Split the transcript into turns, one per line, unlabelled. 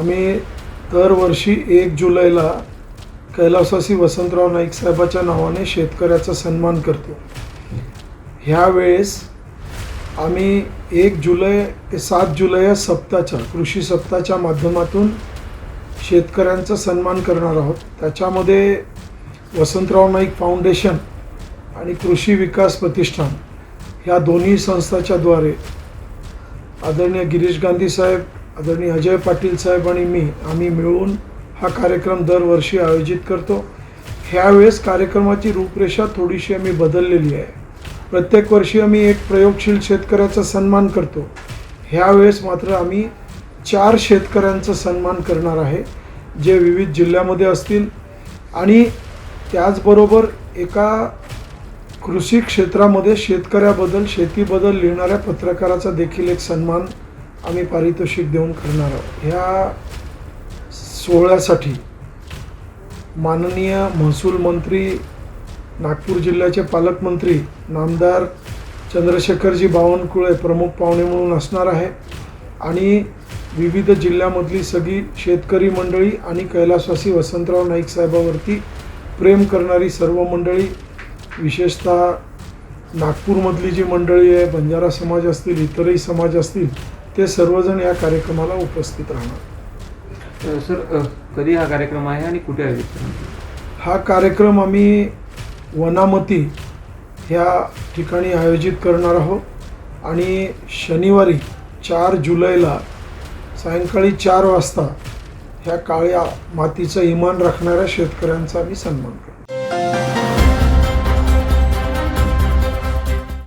आम्ही दरवर्षी 1 जुलैला कैलासवासी वसंतराव नाईक साहेबाच्या नावाने शेतकऱ्याचा सन्मान करतो। ह्यावेळेस आम्ही 1 जुलै ते 7 जुलै या सप्ताहाच्या कृषी सप्ताहाच्या माध्यमातून शेतकऱ्यांचा सन्मान करणार आहोत। त्याच्यामध्ये वसंतराव नाईक फाउंडेशन आणि कृषी विकास प्रतिष्ठान ह्या दोन्ही संस्थाच्या द्वारे आदरणीय गिरीश गांधी साहेब, आदरणीय अजय पाटील साहेब आणि आम्ही मिळून हा कार्यक्रम दरवर्षी आयोजित करतो। ह्यावेळेस कार्यक्रमाची रूपरेषा थोडीशी आम्ही बदललेली आहे। प्रत्येक वर्षी आम्ही एक प्रयोगशील शेतकऱ्याचा सन्मान करतो। ह्यावेळेस मात्र आम्ही 4 शेतकऱ्यांचा सन्मान करणार आहे, जे विविध जिल्ह्यामध्ये असतील आणि त्याचबरोबर एका कृषी क्षेत्रामध्ये शेतकऱ्याबद्दल, शेतीबद्दल लिहिणाऱ्या पत्रकाराचा देखील एक सन्मान आम्ही पारितोषिक देऊन करणार आहोत। ह्या सोहळ्यासाठी माननीय महसूल मंत्री, नागपूर जिल्ह्याचे पालकमंत्री नामदार चंद्रशेखरजी बावनकुळे प्रमुख पाहुणे म्हणून असणार आहे आणि विविध जिल्ह्यामधली सगळी शेतकरी मंडळी आणि कैलासवासी वसंतराव नाईक साहेबावरती प्रेम करणारी सर्व मंडळी, विशेषतः नागपूरमधली जी मंडळी आहे, बंजारा समाज असतील, इतरही समाज असतील, ते सर्वजण या कार्यक्रमाला उपस्थित राहणार।
सर, कधी हा कार्यक्रम आहे आणि कुठे आयोजित करणार?
हा कार्यक्रम आम्ही वनामती ह्या ठिकाणी आयोजित करणार आहोत आणि शनिवारी 4 जुलैला सायंकाळी 4 वाजता ह्या काळ्या मातीचं इमान राखणाऱ्या शेतकऱ्यांचा आम्ही सन्मान करतो।